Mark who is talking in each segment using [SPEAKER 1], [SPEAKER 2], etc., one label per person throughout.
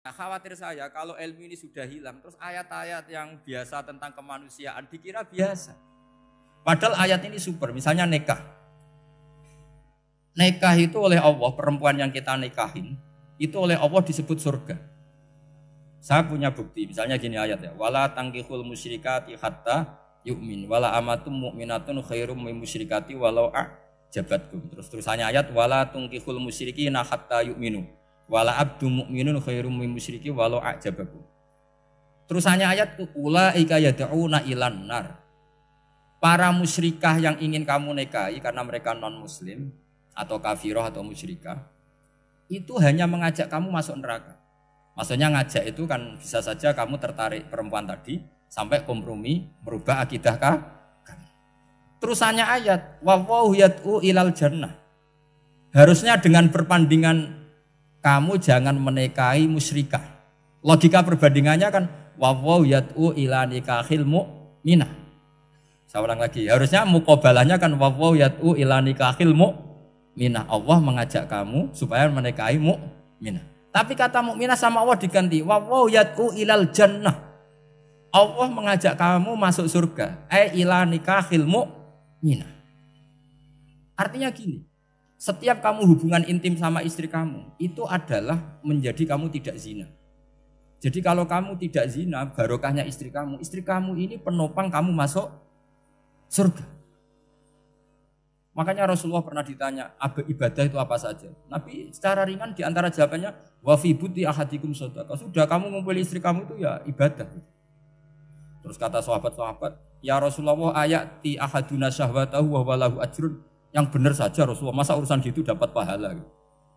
[SPEAKER 1] Nah, khawatir saya kalau ilmu ini sudah hilang, terus ayat-ayat yang biasa tentang kemanusiaan dikira biasa. Padahal ayat ini super, misalnya nikah. Nikah itu oleh Allah, perempuan yang kita nikahin, itu oleh Allah disebut surga. Saya punya bukti, misalnya gini ayat ya, wala tangkihul musyrikati hatta yu'min, wala amatum mu'minatun khairum min musyrikati walau a'jabatkum. Terusannya ayat, wala tangkihul musyrikina hatta yu'minu, wala abdu mu'minun khairum min musyriki walau a'jabakum. Terusannya ayat, ulaika yad'una ilan nar. Para musyrikah yang ingin kamu nikahi karena mereka non muslim atau kafirah atau musyrikah, itu hanya mengajak kamu masuk neraka. Maksudnya ngajak itu kan bisa saja kamu tertarik perempuan tadi sampai kompromi merubah akidah kamu. Terusannya ayat wallahu yad'u ilal jannah. Harusnya dengan perbandingan kamu jangan menikahi musyrikah. Logika perbandingannya kan wallahu yad'u ila nikahil mu'minah. Saya ulang lagi, harusnya muqabalahnya kan wallahu yad'u ila nikahil mu'minah. Allah mengajak kamu supaya menikahi mu'minah. Tapi kata mukminah sama Allah diganti wallahu yad'u ilal jannah. Allah mengajak kamu masuk surga. Ila nikahil mu'minah. Artinya gini, setiap kamu hubungan intim sama istri kamu itu adalah menjadi kamu tidak zina. Jadi kalau kamu tidak zina, barokahnya istri kamu ini penopang kamu masuk surga. Makanya Rasulullah pernah ditanya, ibadah itu apa saja? Nabi secara ringan diantara jawabannya, wa fi buti ahadikum shadaqah. Sudah kamu ngumpuli istri kamu itu ya ibadah. Terus kata sahabat-sahabat, ya Rasulullah ayati ahaduna syahwatahu wa walahu ajrun. Yang benar saja Rasulullah, masa urusan gitu dapat pahala.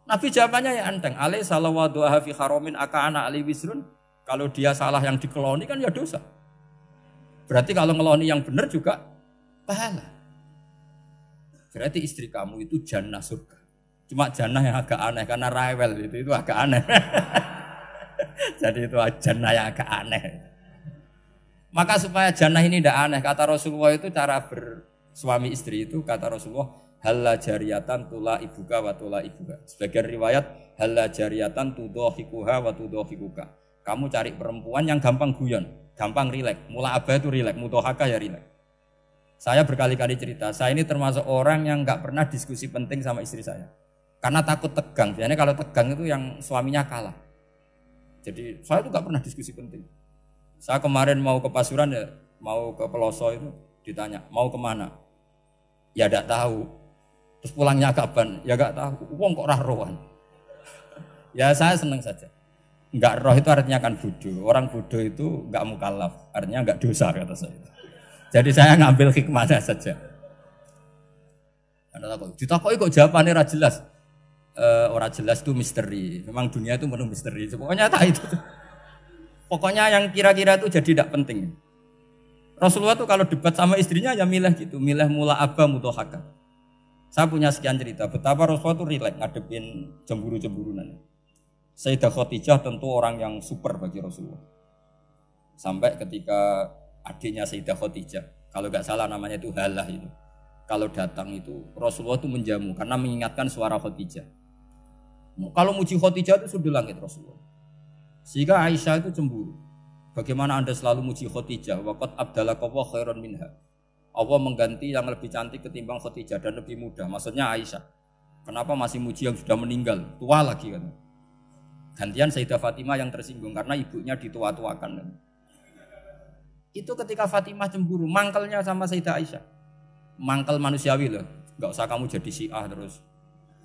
[SPEAKER 1] Nabi jawabannya ya enteng, alai salawaduha fi haramin aka'ana ali wisrun. Kalau dia salah yang dikeloni kan ya dosa. Berarti kalau ngeloni yang benar juga pahala. Berarti istri kamu itu jannah surga. Cuma jannah yang agak aneh karena rewel itu agak aneh. Jadi itu jannah yang agak aneh. Maka supaya jannah ini tidak aneh, kata Rasulullah itu cara bersuami istri itu kata Rasulullah halla jariyatan tula ibuka wa tula ibuka. Sebagian riwayat halla jariyatan tudhahikuha wa tudhahikuka. Kamu cari perempuan yang gampang guyon, gampang rileks. Mula abah itu rileks, mutohaka ya rileks. Saya berkali-kali cerita, saya ini termasuk orang yang nggak pernah diskusi penting sama istri saya. Karena takut tegang, biasanya kalau tegang itu yang suaminya kalah. Jadi saya itu nggak pernah diskusi penting. Saya kemarin mau ke Pasuruan ya, mau ke Peloso itu ditanya, mau kemana? Ya nggak tahu. Terus pulangnya kapan? Ya nggak tahu. Wong kok rohan. Ya saya seneng saja. Nggak roh itu artinya kan bodoh. Orang bodoh itu nggak mukallaf, artinya nggak dosa kata saya. Jadi saya ngambil hikmahnya saja. Ditakoki kok jawabannya ora jelas. Ora jelas itu misteri. Memang dunia itu penuh misteri. Pokoknya tak itu. Pokoknya yang kira-kira itu jadi tidak penting. Rasulullah tuh kalau debat sama istrinya ya milih gitu, milih mula abah mutohaka. Saya punya sekian cerita betapa Rasulullah tuh rileks ngadepin cemburu-cemburunan. Sayyidah Khadijah tentu orang yang super bagi Rasulullah. Sampai ketika adiknya Sayyidah Khadijah, kalau nggak salah namanya itu Halah itu. Kalau datang itu Rasulullah itu menjamu karena mengingatkan suara Khadijah. Kalau muji Khadijah itu sudah langit Rasulullah. Sehingga Aisyah itu cemburu. Bagaimana Anda selalu muji Khadijah? Waqad abdalakallahu khairan minha. Allah mengganti yang lebih cantik ketimbang Khadijah dan lebih muda. Maksudnya Aisyah. Kenapa masih muji yang sudah meninggal? Tua lagi kan. Gantian Sayyidah Fatimah yang tersinggung karena ibunya ditua-tuakan kan. Itu ketika Fatimah cemburu, mangkelnya sama Sayyidah Aisyah. Mangkel manusiawi loh. Enggak usah kamu jadi Syiah terus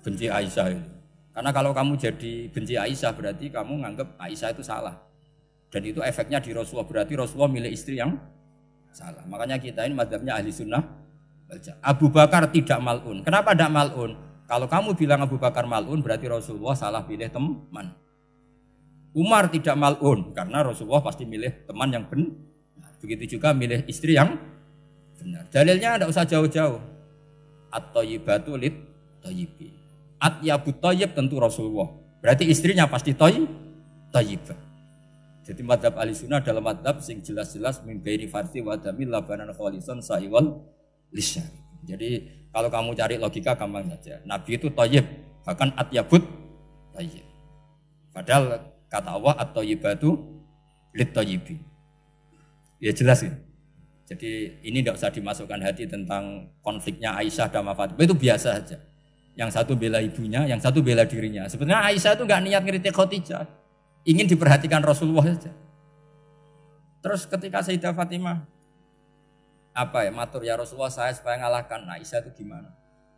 [SPEAKER 1] benci Aisyah itu. Karena kalau kamu jadi benci Aisyah berarti kamu nganggap Aisyah itu salah. Dan itu efeknya di Rasulullah, berarti Rasulullah milih istri yang salah. Makanya kita ini madzhabnya ahli sunnah. Abu Bakar tidak mal'un. Kenapa tidak mal'un? Kalau kamu bilang Abu Bakar mal'un berarti Rasulullah salah pilih teman. Umar tidak mal'un karena Rasulullah pasti milih teman yang benar. Begitu juga milih istri yang benar. Dalilnya tidak usah jauh-jauh. At-thayyibatu lit-thayyibi. At-yabut thayyib tentu Rasulullah. Berarti istrinya pasti thayyibah. Jadi madzhab Ahlussunnah dalam madzhab sing jelas-jelas min baini farsi wa damil labanan khalisan sa'iwal lisya. Jadi kalau kamu cari logika gampang saja. Nabi itu thayyib, bahkan at-yabut thayyib. Padahal Kata Allah at-thayyibatu lit-thayyibi. Ya jelas ya. Jadi ini tidak usah dimasukkan hati tentang konfliknya Aisyah dan Fatimah, itu biasa saja. Yang satu bela ibunya, yang satu bela dirinya. Sebenarnya Aisyah itu nggak niat ngeritik Khadijah, ingin diperhatikan Rasulullah saja. Terus ketika Sayyidah Fatimah matur ya Rasulullah saya supaya ngalahkan Aisyah itu gimana?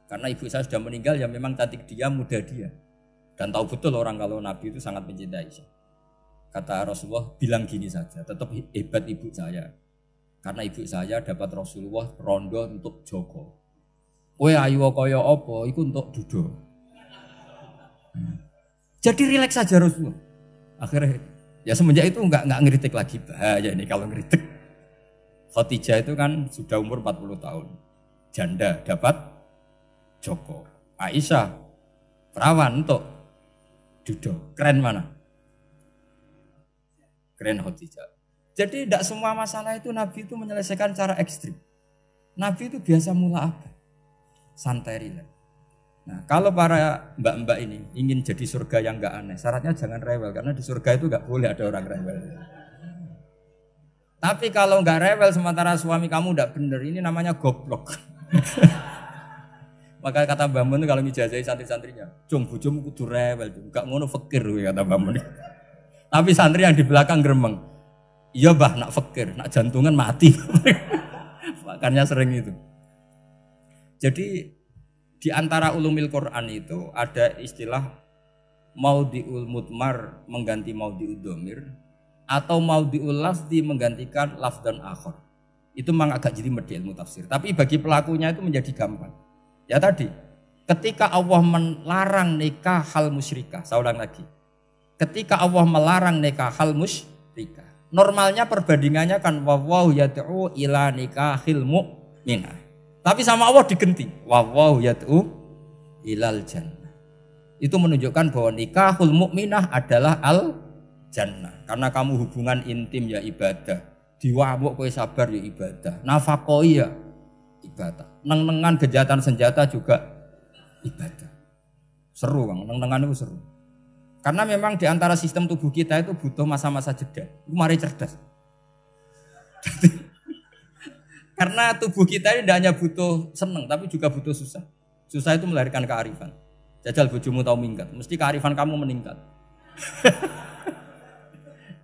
[SPEAKER 1] Karena ibu saya sudah meninggal, ya memang cantik dia, muda dia. Dan tahu betul orang kalau Nabi itu sangat mencintai Aisyah. Kata Rasulullah, bilang gini saja, tetap hebat ibu saya. Karena ibu saya dapat Rasulullah rondo untuk Joko. Kowe ayu kaya apa, iku untuk dudo. Jadi rileks saja Rasulullah. Akhirnya, ya semenjak itu enggak ngeritik lagi. Bahaya ini kalau ngeritik. Khadijah itu kan sudah umur 40 tahun. Janda dapat Joko. Aisyah, perawan untuk dudo. Keren mana? Keren Khadijah. Jadi tidak semua masalah itu Nabi itu menyelesaikan cara ekstrim. Nabi itu biasa mula apa? Santai rileks. Nah, kalau para mbak-mbak ini ingin jadi surga yang enggak aneh, syaratnya jangan rewel karena di surga itu enggak boleh ada orang rewel. Tapi kalau enggak rewel sementara suami kamu enggak benar, ini namanya goblok. Maka kata Mbah Mun kalau ngijazahi santri-santrinya, "Cung bojomu kudu rewel, enggak ngono fakir," kata Mbah Mun. Tapi santri yang di belakang gremeng, "Iya Mbah, nak fakir, nak jantungan mati." Makanya sering itu. Jadi di antara ulumil Quran itu ada istilah maudhi'ul mudmar mengganti maudhi'ud dhamir atau maudhi'ul lafzi menggantikan lafdan akhar. Itu memang agak jadi ilmu tafsir. Tapi bagi pelakunya itu menjadi gampang. Ya tadi, ketika Allah melarang nikah hal musyrikah, saya ulang lagi. Ketika Allah melarang nikah hal musyrikah, normalnya perbandingannya kan wallahu yad'u ila nikahil mu'minah. Tapi sama Allah digenti, wallahu yad'u ilal jannah. Itu menunjukkan bahwa nikahul mu'minah adalah al jannah. Karena kamu hubungan intim ya ibadah. Diwamuk kowe sabar ya ibadah. Nafakoi ya ibadah. Neng-nengan kejahatan senjata juga ibadah. Seru Bang, neng-nengan itu seru. Karena memang di antara sistem tubuh kita itu butuh masa-masa jeda. Itu mari cerdas. Karena tubuh kita ini tidak hanya butuh seneng, tapi juga butuh susah. Susah itu melahirkan kearifan. Jajal bojomu tahu minggat, mesti kearifan kamu meningkat.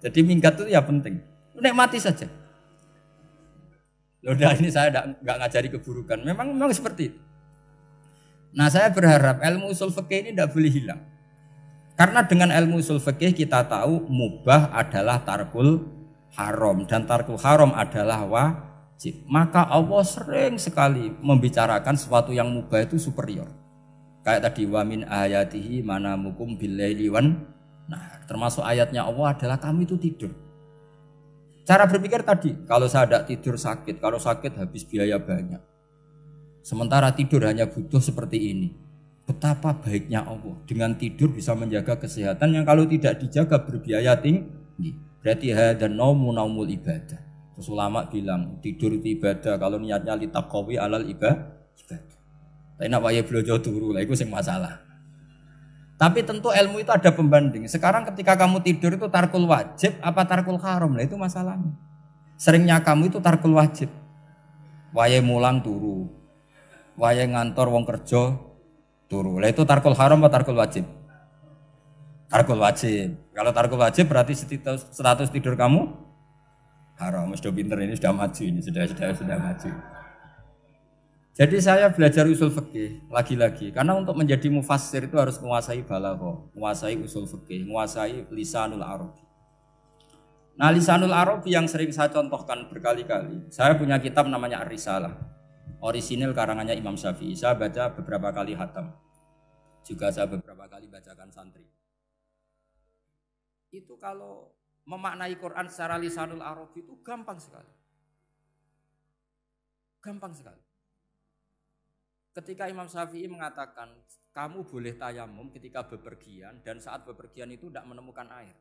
[SPEAKER 1] Jadi minggat itu ya penting. Nikmati saja. Udah ini saya nggak ngajari keburukan. Memang seperti itu. Nah saya berharap ilmu usul fikih ini tidak boleh hilang. Karena dengan ilmu usul fikih kita tahu mubah adalah tarkul haram dan tarkul haram adalah wajib. Maka Allah sering sekali membicarakan sesuatu yang mubah itu superior. Kayak tadi wa min ayatihi manamukum billaili wan. Nah, termasuk ayatnya Allah adalah kami itu tidur. Cara berpikir tadi, kalau saya tidak tidur sakit, kalau sakit habis biaya banyak. Sementara tidur hanya butuh seperti ini. Betapa baiknya Allah dengan tidur bisa menjaga kesehatan yang kalau tidak dijaga berbiaya tinggi. Berarti dan naumul ibadah. Terus ulama bilang tidur itu ibadah kalau niatnya litaqawi alal ibadah. Tapi nak wae blojo turu lah itu sing masalah. Tapi tentu ilmu itu ada pembanding. Sekarang ketika kamu tidur itu tarkul wajib apa tarkul haram lah itu masalahnya. Seringnya kamu itu tarkul wajib. Wae mulang turu. Wae ngantor wong kerja turu. Lah itu tarkul haram atau tarkul wajib? Tarkul wajib. Kalau tarkul wajib berarti status tidur kamu haram. Sudah pinter ini sudah maju ini sudah maju. Jadi saya belajar usul fikih lagi-lagi karena untuk menjadi mufassir itu harus menguasai balaghah, menguasai usul fikih, menguasai lisanul arabi. Nah, lisanul arabi yang sering saya contohkan berkali-kali. Saya punya kitab namanya Ar-Risalah. Orisinil karangannya Imam Syafi'i. Saya baca beberapa kali khatam. Juga saya beberapa kali bacakan santri. Itu kalau memaknai Quran secara lisanul arabi itu gampang sekali. Gampang sekali. Ketika Imam Syafi'i mengatakan kamu boleh tayamum ketika bepergian dan saat bepergian itu tidak menemukan air.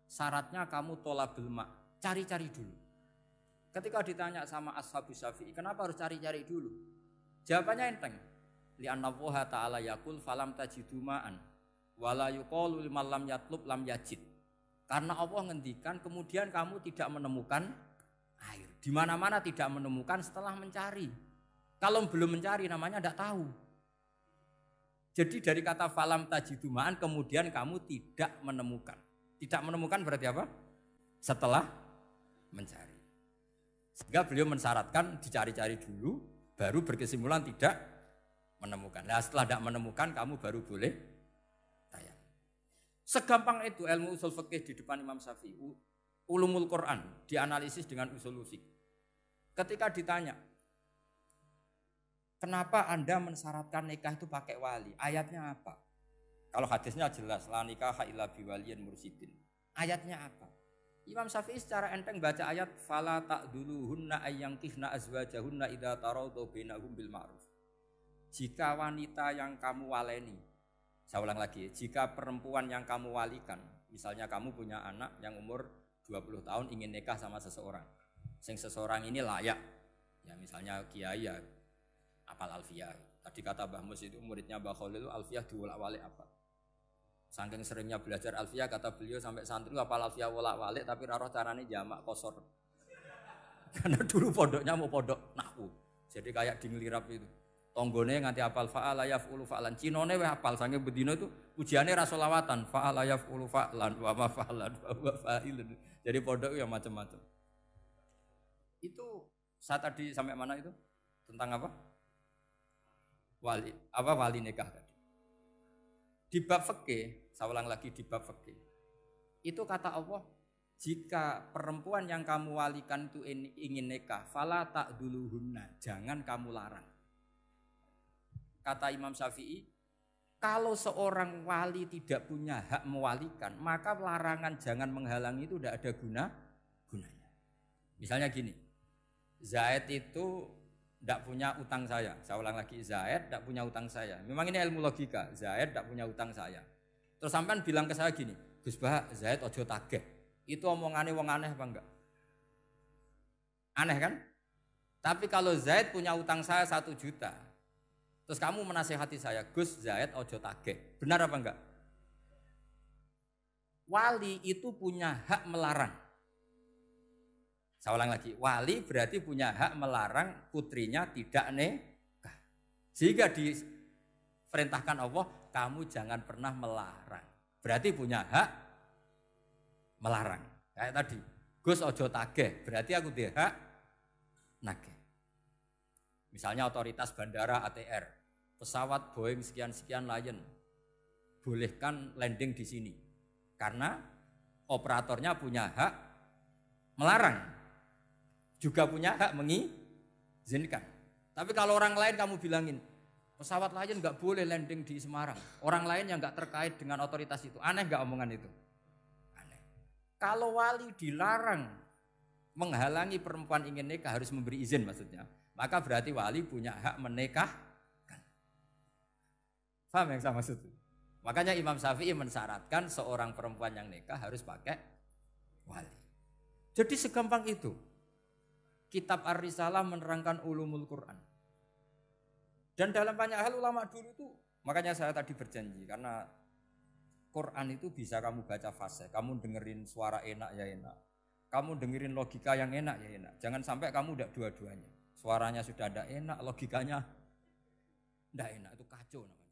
[SPEAKER 1] Syaratnya kamu tolabul ma', cari-cari dulu. Ketika ditanya sama Ashabus Syafi'i, kenapa harus cari-cari dulu? Jawabannya enteng. Li'anna Allaha ta'ala yaqul falam tajidu ma'an wala yuqalu liman lam yatlub lam yajid. Karena Allah ngendikan kemudian kamu tidak menemukan air. Di mana-mana tidak menemukan setelah mencari. Kalau belum mencari namanya tidak tahu. Jadi dari kata falam tajidumaan kemudian kamu tidak menemukan. Tidak menemukan berarti apa? Setelah mencari. Sehingga beliau mensyaratkan dicari-cari dulu, baru berkesimpulan tidak menemukan. Nah setelah tidak menemukan kamu baru boleh tayamum. Segampang itu ilmu usul fikih di depan Imam Syafi'i. Ulumul Quran dianalisis dengan usul fikih. Ketika ditanya, kenapa Anda mensyaratkan nikah itu pakai wali? Ayatnya apa? Kalau hadisnya jelas, la nikaha illa biwaliyin mursidin. Ayatnya apa? Imam Syafi'i secara enteng baca ayat fala ta'duluhunna ayyankihna azwajahunna idza tarawdu bainahum bil ma'ruf. Jika wanita yang kamu waleni, saya ulang lagi, jika perempuan yang kamu walikan, misalnya kamu punya anak yang umur 20 tahun ingin nikah sama seseorang. Sing seseorang ini layak. Ya misalnya kiai ya apal alfiyah. Tadi kata Mbah Mus itu muridnya Mbah Khalil itu alfiyah diwolak-walik apa. Saking seringnya belajar alfiyah kata beliau sampai santri apal alfiyah wolak-walik tapi ra roh carane jamak kosor. Karena dulu pondoknya mau pondok nahwu. Jadi kayak di nglirap itu. Tonggone nganti apal fa'ala yaf'ulu fa'lan. Cinone weh apal saking bedino itu ujiane ra selawatan fa'ala yaf'ulu fa'lan wa ma fa'lan wa huwa fa'ilun. Jadi pondok yang macam-macam. Itu saat tadi sampai mana itu? Tentang apa? Wali nikah tadi. Di bab fikih, saya ulang lagi di bab fikih. Itu kata Allah, jika perempuan yang kamu walikan itu ingin nikah, fala ta'duluhunna, jangan kamu larang. Kata Imam Syafi'i, kalau seorang wali tidak punya hak mewalikan, maka larangan jangan menghalangi itu tidak ada gunanya. Misalnya gini, Zaid itu tidak punya utang saya ulang lagi, Zaid tidak punya utang saya. Memang ini ilmu logika, Zaid tidak punya utang saya. Terus sampean bilang ke saya gini, Gus Bah, Zaid ojo tageh. Itu omongannya wong aneh apa enggak? Aneh kan? Tapi kalau Zaid punya utang saya 1 juta, terus kamu menasehati saya, Gus Zaid ojo tageh. Benar apa enggak? Wali itu punya hak melarang. Saya ulang lagi, wali berarti punya hak melarang putrinya tidak nikah. Sehingga diperintahkan Allah, kamu jangan pernah melarang. Berarti punya hak melarang. Kayak tadi, Gus ojo tageh, berarti aku dia hak nageh. Misalnya otoritas bandara ATR, pesawat Boeing sekian-sekian Lion, bolehkan landing di sini. Karena operatornya punya hak melarang. Juga punya hak mengizinkan. Tapi kalau orang lain kamu bilangin, pesawat Lion nggak boleh landing di Semarang. Orang lain yang nggak terkait dengan otoritas itu, aneh nggak omongan itu? Aneh. Kalau wali dilarang menghalangi perempuan ingin nikah harus memberi izin maksudnya, maka berarti wali punya hak menikahkan. Paham yang saya maksud? Makanya Imam Syafi'i mensyaratkan seorang perempuan yang nikah harus pakai wali. Jadi segampang itu. Kitab Ar-Risalah menerangkan ulumul Quran. Dan dalam banyak hal ulama dulu itu, makanya saya tadi berjanji, karena Quran itu bisa kamu baca fasih, kamu dengerin suara enak ya enak, kamu dengerin logika yang enak ya enak. Jangan sampai kamu udah dua-duanya. Suaranya sudah ada enak, logikanya tidak enak, itu kacau namanya.